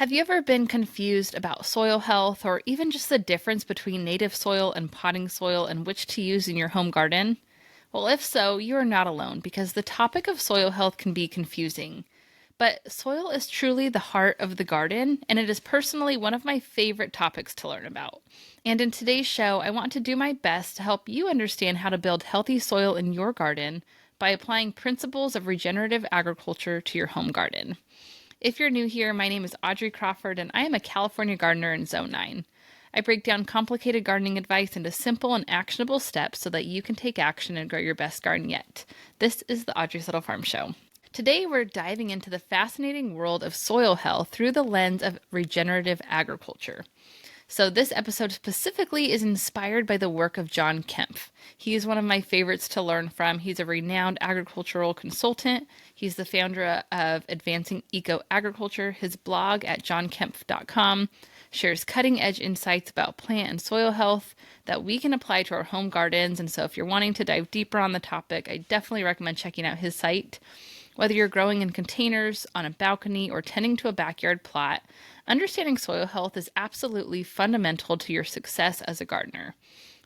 Have you ever been confused about soil health or even just the difference between native soil and potting soil and which to use in your home garden? Well, if so, you are not alone because the topic of soil health can be confusing. But soil is truly the heart of the garden, and it is personally one of my favorite topics to learn about. And in today's show, I want to do my best to help you understand how to build healthy soil in your garden by applying principles of regenerative agriculture to your home garden. If you're new here, my name is Audrey Crawford, and I am a California gardener in Zone 9. I break down complicated gardening advice into simple and actionable steps so that you can take action and grow your best garden yet. This is the Audrey's Little Farm Show. Today, we're diving into the fascinating world of soil health through the lens of regenerative agriculture. So this episode specifically is inspired by the work of John Kempf. He is one of my favorites to learn from. He's a renowned agricultural consultant. He's the founder of Advancing Eco Agriculture. His blog at johnkempf.com shares cutting-edge insights about plant and soil health that we can apply to our home gardens. And so if you're wanting to dive deeper on the topic, I definitely recommend checking out his site. Whether you're growing in containers, on a balcony, or tending to a backyard plot, understanding soil health is absolutely fundamental to your success as a gardener.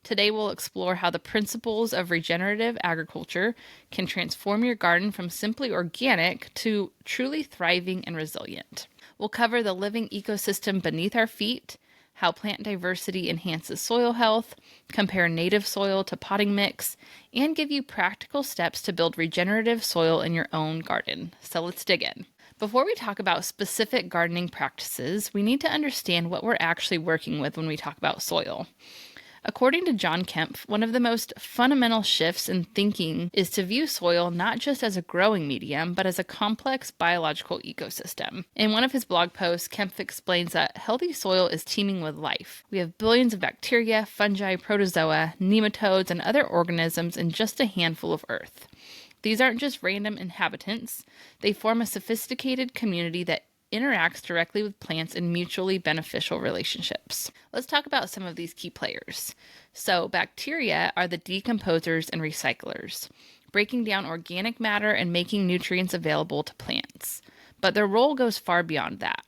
Today we'll explore how the principles of regenerative agriculture can transform your garden from simply organic to truly thriving and resilient. We'll cover the living ecosystem beneath our feet, how plant diversity enhances soil health, compare native soil to potting mix, and give you practical steps to build regenerative soil in your own garden. So let's dig in. Before we talk about specific gardening practices, we need to understand what we're actually working with when we talk about soil. According to John Kempf, one of the most fundamental shifts in thinking is to view soil not just as a growing medium, but as a complex biological ecosystem. In one of his blog posts, Kempf explains that healthy soil is teeming with life. We have billions of bacteria, fungi, protozoa, nematodes, and other organisms in just a handful of Earth. These aren't just random inhabitants. They form a sophisticated community that interacts directly with plants in mutually beneficial relationships. Let's talk about some of these key players. So, bacteria are the decomposers and recyclers, breaking down organic matter and making nutrients available to plants. But their role goes far beyond that.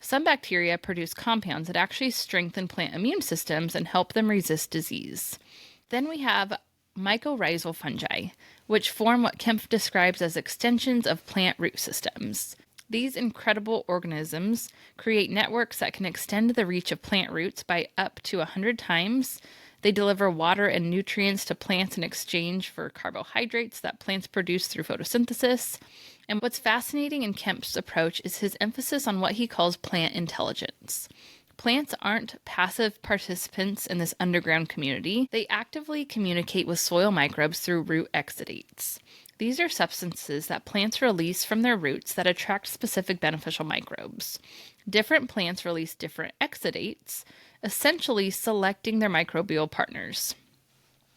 Some bacteria produce compounds that actually strengthen plant immune systems and help them resist disease. Then we have mycorrhizal fungi, which form what Kempf describes as extensions of plant root systems. These incredible organisms create networks that can extend the reach of plant roots by up to 100 times. They deliver water and nutrients to plants in exchange for carbohydrates that plants produce through photosynthesis. And what's fascinating in Kempf's approach is his emphasis on what he calls plant intelligence. Plants aren't passive participants in this underground community. They actively communicate with soil microbes through root exudates. These are substances that plants release from their roots that attract specific beneficial microbes. Different plants release different exudates, essentially selecting their microbial partners.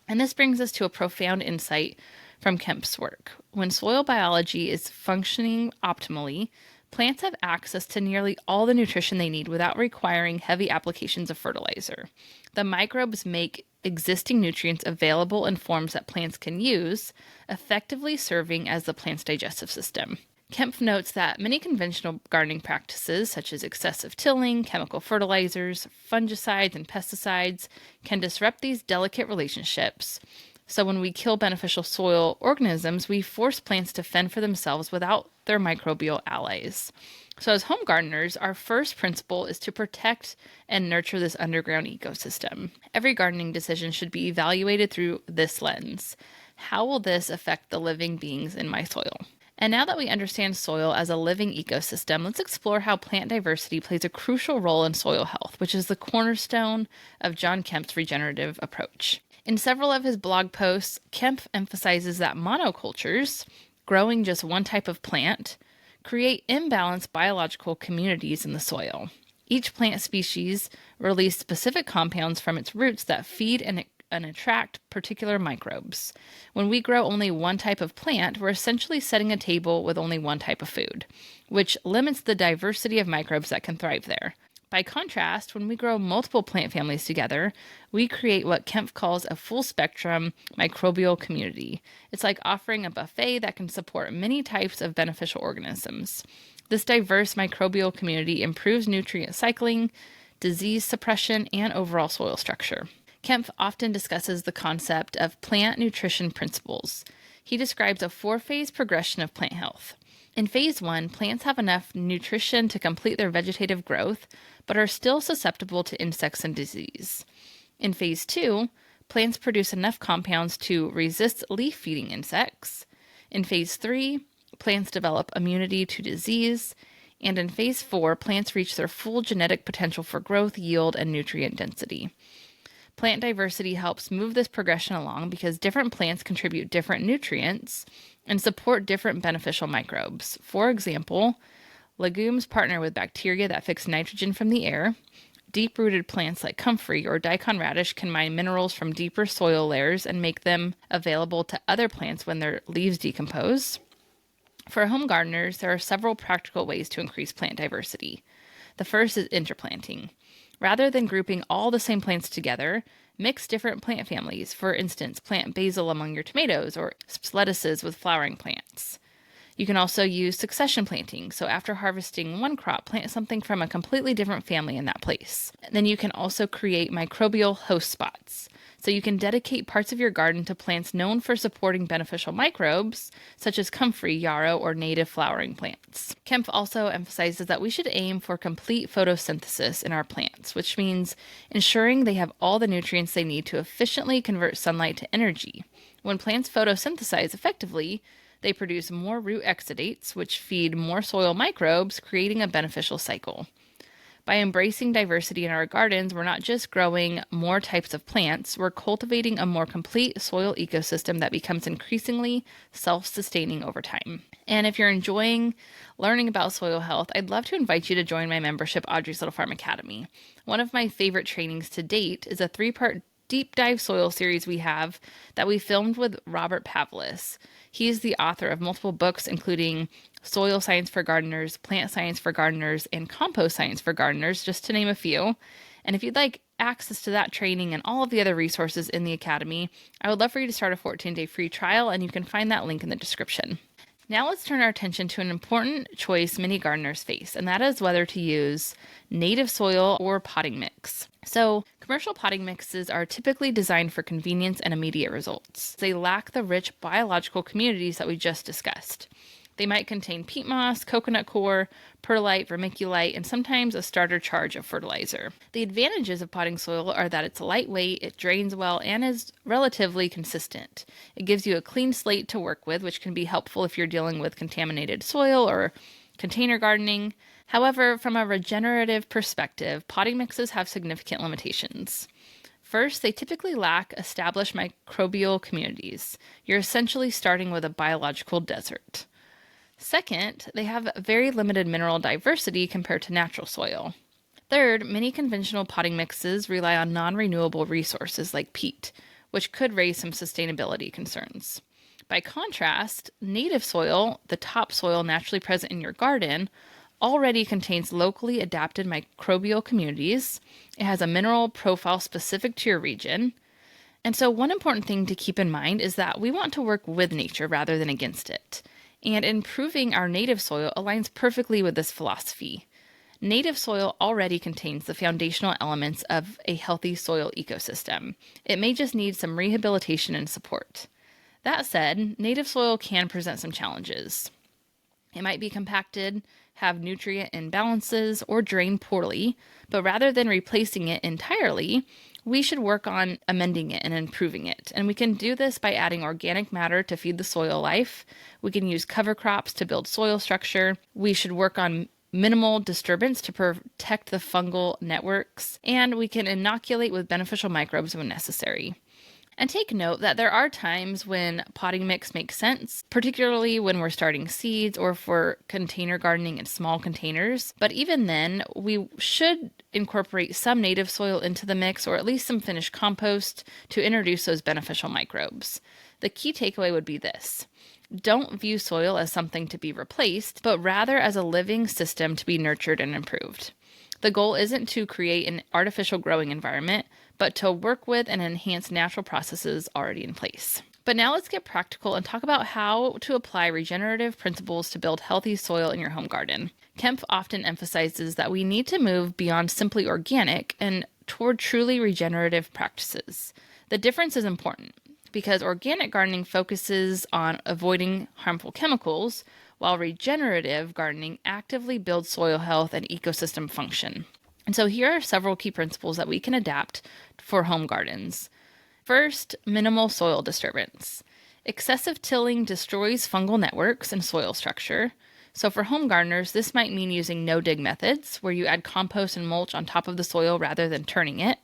And this brings us to a profound insight from Kempf's work. When soil biology is functioning optimally, plants have access to nearly all the nutrition they need without requiring heavy applications of fertilizer. The microbes make existing nutrients available in forms that plants can use, effectively serving as the plant's digestive system. Kempf notes that many conventional gardening practices, such as excessive tilling, chemical fertilizers, fungicides, and pesticides, can disrupt these delicate relationships. So when we kill beneficial soil organisms, we force plants to fend for themselves without their microbial allies. So as home gardeners, our first principle is to protect and nurture this underground ecosystem. Every gardening decision should be evaluated through this lens. How will this affect the living beings in my soil? And now that we understand soil as a living ecosystem, let's explore how plant diversity plays a crucial role in soil health, which is the cornerstone of John Kempf's regenerative approach. In several of his blog posts, Kempf emphasizes that monocultures, growing just one type of plant, create imbalanced biological communities in the soil. Each plant species releases specific compounds from its roots that feed and attract particular microbes. When we grow only one type of plant, we're essentially setting a table with only one type of food, which limits the diversity of microbes that can thrive there. By contrast, when we grow multiple plant families together, we create what Kempf calls a full-spectrum microbial community. It's like offering a buffet that can support many types of beneficial organisms. This diverse microbial community improves nutrient cycling, disease suppression, and overall soil structure. Kempf often discusses the concept of plant nutrition principles. He describes a 4-phase progression of plant health. In phase 1, plants have enough nutrition to complete their vegetative growth, but are still susceptible to insects and disease. In phase 2, plants produce enough compounds to resist leaf-feeding insects. In phase 3, plants develop immunity to disease. And in phase 4, plants reach their full genetic potential for growth, yield, and nutrient density. Plant diversity helps move this progression along because different plants contribute different nutrients and support different beneficial microbes. For example, legumes partner with bacteria that fix nitrogen from the air. Deep-rooted plants like comfrey or daikon radish can mine minerals from deeper soil layers and make them available to other plants when their leaves decompose. For home gardeners, there are several practical ways to increase plant diversity. The first is interplanting. Rather than grouping all the same plants together, mix different plant families. For instance, plant basil among your tomatoes or lettuces with flowering plants. You can also use succession planting. So after harvesting one crop, plant something from a completely different family in that place. Then you can also create microbial host spots. So you can dedicate parts of your garden to plants known for supporting beneficial microbes, such as comfrey, yarrow, or native flowering plants. Kempf also emphasizes that we should aim for complete photosynthesis in our plants, which means ensuring they have all the nutrients they need to efficiently convert sunlight to energy. When plants photosynthesize effectively, they produce more root exudates, which feed more soil microbes, creating a beneficial cycle. By embracing diversity in our gardens, we're not just growing more types of plants, we're cultivating a more complete soil ecosystem that becomes increasingly self-sustaining over time. And if you're enjoying learning about soil health, I'd love to invite you to join my membership, Audrey's Little Farm Academy. One of my favorite trainings to date is a 3-part deep dive soil series we have that we filmed with Robert Pavlis. He is the author of multiple books, including Soil Science for Gardeners, Plant Science for Gardeners, and Compost Science for Gardeners, just to name a few. And if you'd like access to that training and all of the other resources in the Academy, I would love for you to start a 14-day free trial, and you can find that link in the description. Now let's turn our attention to an important choice many gardeners face, and that is whether to use native soil or potting mix. So, commercial potting mixes are typically designed for convenience and immediate results. They lack the rich biological communities that we just discussed. They might contain peat moss, coconut coir, perlite, vermiculite, and sometimes a starter charge of fertilizer. The advantages of potting soil are that it's lightweight, it drains well, and is relatively consistent. It gives you a clean slate to work with, which can be helpful if you're dealing with contaminated soil or container gardening. However, from a regenerative perspective, potting mixes have significant limitations. First, they typically lack established microbial communities. You're essentially starting with a biological desert. Second, they have very limited mineral diversity compared to natural soil. Third, many conventional potting mixes rely on non-renewable resources like peat, which could raise some sustainability concerns. By contrast, native soil, the topsoil naturally present in your garden, already contains locally adapted microbial communities. It has a mineral profile specific to your region. And so one important thing to keep in mind is that we want to work with nature rather than against it. And improving our native soil aligns perfectly with this philosophy. Native soil already contains the foundational elements of a healthy soil ecosystem. It may just need some rehabilitation and support. That said, native soil can present some challenges. It might be compacted, have nutrient imbalances, or drain poorly, but rather than replacing it entirely, we should work on amending it and improving it. And we can do this by adding organic matter to feed the soil life. We can use cover crops to build soil structure. We should work on minimal disturbance to protect the fungal networks. And we can inoculate with beneficial microbes when necessary. And take note that there are times when potting mix makes sense, particularly when we're starting seeds or for container gardening in small containers. But even then, we should incorporate some native soil into the mix or at least some finished compost to introduce those beneficial microbes. The key takeaway would be this. Don't view soil as something to be replaced, but rather as a living system to be nurtured and improved. The goal isn't to create an artificial growing environment, but to work with and enhance natural processes already in place. But now let's get practical and talk about how to apply regenerative principles to build healthy soil in your home garden. Kempf often emphasizes that we need to move beyond simply organic and toward truly regenerative practices. The difference is important because organic gardening focuses on avoiding harmful chemicals, while regenerative gardening actively builds soil health and ecosystem function. And so here are several key principles that we can adapt for home gardens. First, minimal soil disturbance. Excessive tilling destroys fungal networks and soil structure. So for home gardeners, this might mean using no-dig methods, where you add compost and mulch on top of the soil rather than turning it.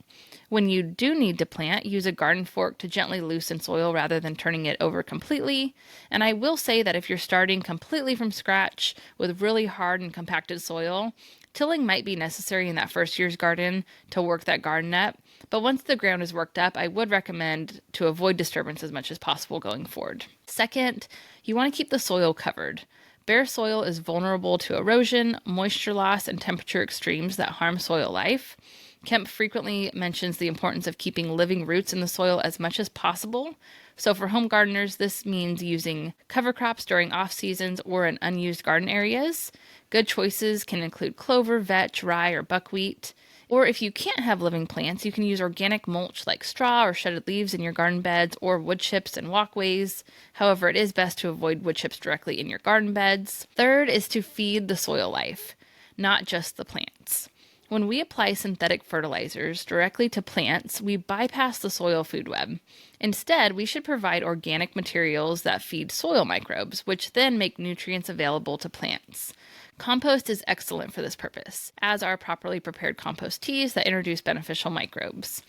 When you do need to plant, use a garden fork to gently loosen soil rather than turning it over completely. And I will say that if you're starting completely from scratch with really hard and compacted soil, tilling might be necessary in that first year's garden to work that garden up. But once the ground is worked up, I would recommend to avoid disturbance as much as possible going forward. Second, you want to keep the soil covered. Bare soil is vulnerable to erosion, moisture loss, and temperature extremes that harm soil life. Kemp frequently mentions the importance of keeping living roots in the soil as much as possible. So for home gardeners, this means using cover crops during off seasons or in unused garden areas. Good choices can include clover, vetch, rye, or buckwheat. Or if you can't have living plants, you can use organic mulch like straw or shredded leaves in your garden beds or wood chips and walkways. However, it is best to avoid wood chips directly in your garden beds. Third is to feed the soil life, not just the plants. When we apply synthetic fertilizers directly to plants, we bypass the soil food web. Instead, we should provide organic materials that feed soil microbes, which then make nutrients available to plants. Compost is excellent for this purpose, as are properly prepared compost teas that introduce beneficial microbes.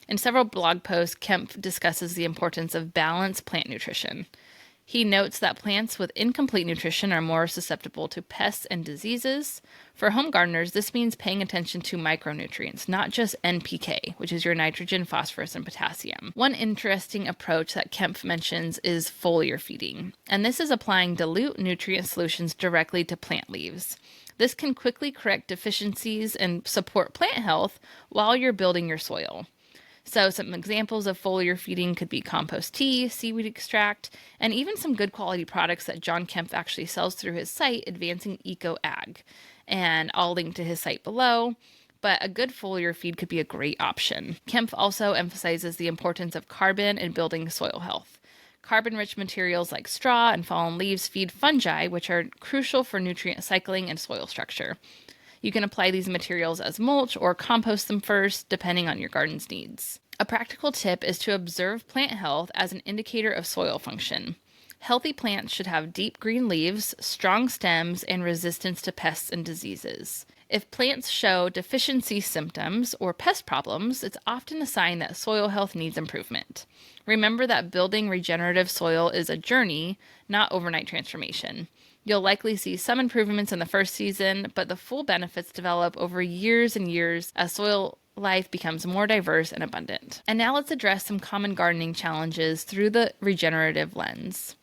In several blog posts, Kempf discusses the importance of balanced plant nutrition. He notes that plants with incomplete nutrition are more susceptible to pests and diseases. For home gardeners, this means paying attention to micronutrients, not just NPK, which is your nitrogen, phosphorus, and potassium. One interesting approach that Kempf mentions is foliar feeding, and this is applying dilute nutrient solutions directly to plant leaves. This can quickly correct deficiencies and support plant health while you're building your soil. So some examples of foliar feeding could be compost tea, seaweed extract, and even some good quality products that John Kempf actually sells through his site, Advancing Eco Ag. And I'll link to his site below, but a good foliar feed could be a great option. Kempf also emphasizes the importance of carbon in building soil health. Carbon-rich materials like straw and fallen leaves feed fungi, which are crucial for nutrient cycling and soil structure. You can apply these materials as mulch or compost them first, depending on your garden's needs. A practical tip is to observe plant health as an indicator of soil function. Healthy plants should have deep green leaves, strong stems, and resistance to pests and diseases. If plants show deficiency symptoms or pest problems, it's often a sign that soil health needs improvement. Remember that building regenerative soil is a journey, not overnight transformation. You'll likely see some improvements in the first season, but the full benefits develop over years and years as soil life becomes more diverse and abundant. And now let's address some common gardening challenges through the regenerative lens.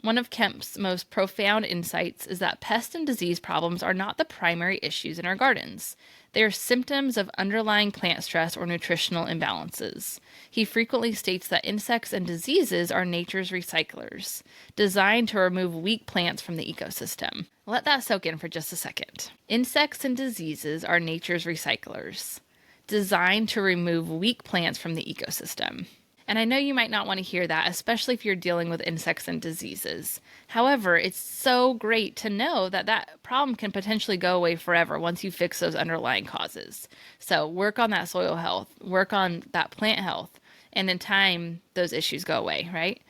One of Kemp's most profound insights is that pest and disease problems are not the primary issues in our gardens. They are symptoms of underlying plant stress or nutritional imbalances. He frequently states that insects and diseases are nature's recyclers, designed to remove weak plants from the ecosystem. Let that soak in for just a second. Insects and diseases are nature's recyclers, designed to remove weak plants from the ecosystem. And I know you might not want to hear that, especially if you're dealing with insects and diseases. However, it's so great to know that that problem can potentially go away forever once you fix those underlying causes. So work on that soil health, work on that plant health, and in time, those issues go away, right?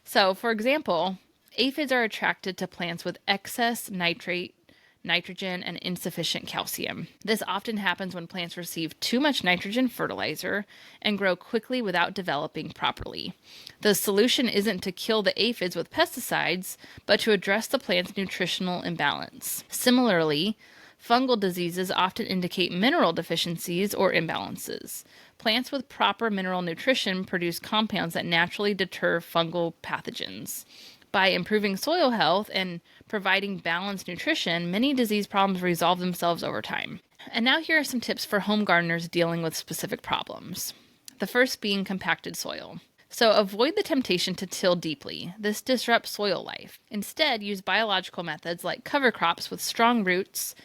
So for example, aphids are attracted to plants with excess nitrate, nitrogen, and insufficient calcium. This often happens when plants receive too much nitrogen fertilizer and grow quickly without developing properly. The solution isn't to kill the aphids with pesticides, but to address the plant's nutritional imbalance. Similarly, fungal diseases often indicate mineral deficiencies or imbalances. Plants with proper mineral nutrition produce compounds that naturally deter fungal pathogens. By improving soil health and providing balanced nutrition, many disease problems resolve themselves over time. And now here are some tips for home gardeners dealing with specific problems. The first being compacted soil. So avoid the temptation to till deeply. This disrupts soil life. Instead, use biological methods like cover crops with strong roots.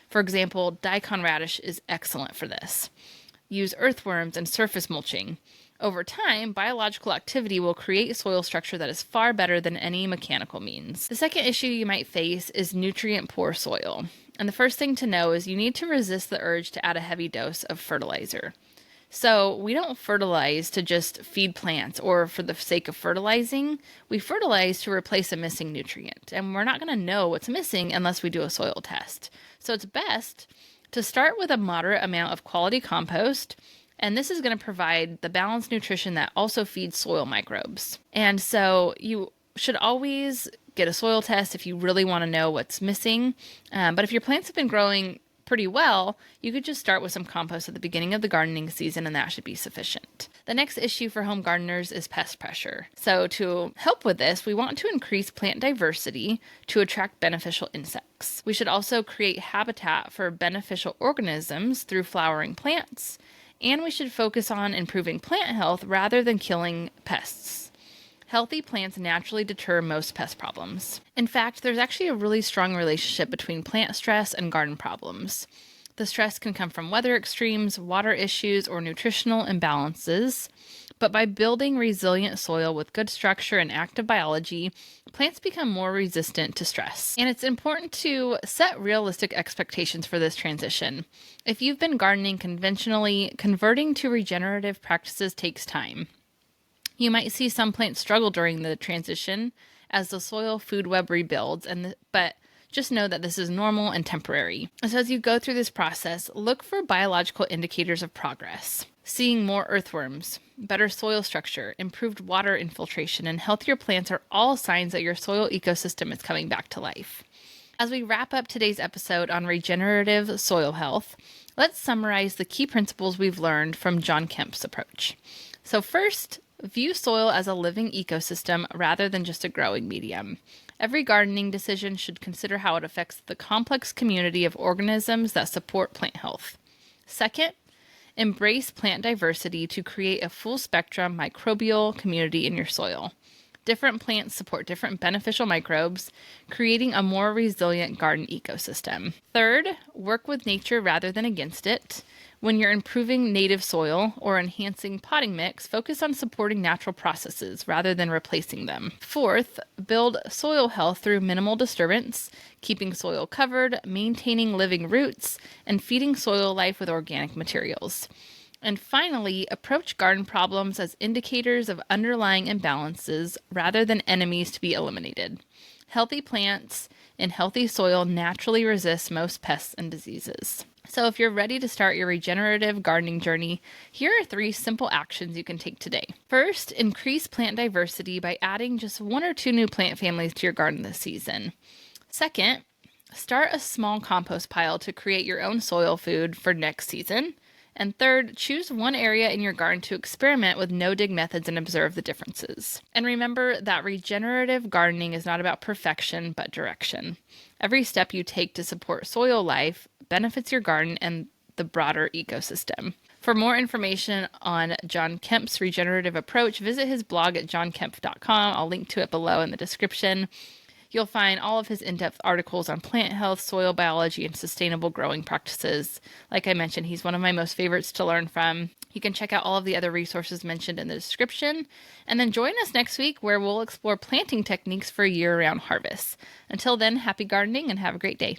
For example, daikon radish is excellent for this. Use earthworms and surface mulching. Over time, biological activity will create soil structure that is far better than any mechanical means. The second issue you might face is nutrient-poor soil. And the first thing to know is you need to resist the urge to add a heavy dose of fertilizer. So we don't fertilize to just feed plants or for the sake of fertilizing. We fertilize to replace a missing nutrient. And we're not going to know what's missing unless we do a soil test. So it's best to start with a moderate amount of quality compost. And this is going to provide the balanced nutrition that also feeds soil microbes. And so you should always get a soil test if you really want to know what's missing. But if your plants have been growing pretty well, you could just start with some compost at the beginning of the gardening season and that should be sufficient. The next issue for home gardeners is pest pressure. So to help with this, we want to increase plant diversity to attract beneficial insects. We should also create habitat for beneficial organisms through flowering plants, and we should focus on improving plant health rather than killing pests. Healthy plants naturally deter most pest problems. In fact, there's actually a really strong relationship between plant stress and garden problems. The stress can come from weather extremes, water issues, or nutritional imbalances. But by building resilient soil with good structure and active biology, plants become more resistant to stress. And it's important to set realistic expectations for this transition. If you've been gardening conventionally, converting to regenerative practices takes time. You might see some plants struggle during the transition as the soil food web rebuilds, but just know that this is normal and temporary. So as you go through this process, look for biological indicators of progress. Seeing more earthworms, better soil structure, improved water infiltration, and healthier plants are all signs that your soil ecosystem is coming back to life. As we wrap up today's episode on regenerative soil health, let's summarize the key principles we've learned from John Kempf's approach. So first, view soil as a living ecosystem rather than just a growing medium. Every gardening decision should consider how it affects the complex community of organisms that support plant health. Second, embrace plant diversity to create a full spectrum microbial community in your soil. Different plants support different beneficial microbes, creating a more resilient garden ecosystem. Third, work with nature rather than against it. When you're improving native soil or enhancing potting mix, focus on supporting natural processes rather than replacing them. Fourth, build soil health through minimal disturbance, keeping soil covered, maintaining living roots, and feeding soil life with organic materials. And finally, approach garden problems as indicators of underlying imbalances rather than enemies to be eliminated. Healthy plants in healthy soil naturally resist most pests and diseases. So if you're ready to start your regenerative gardening journey, here are 3 simple actions you can take today. First, increase plant diversity by adding just 1 or 2 new plant families to your garden this season. Second, start a small compost pile to create your own soil food for next season. And third, choose one area in your garden to experiment with no-dig methods and observe the differences. And remember that regenerative gardening is not about perfection, but direction. Every step you take to support soil life benefits your garden and the broader ecosystem. For more information on John Kempf's regenerative approach, visit his blog at johnkempf.com. I'll link to it below in the description. You'll find all of his in-depth articles on plant health, soil biology, and sustainable growing practices. Like I mentioned, he's one of my most favorites to learn from. You can check out all of the other resources mentioned in the description. And then join us next week where we'll explore planting techniques for year-round harvests. Until then, happy gardening and have a great day.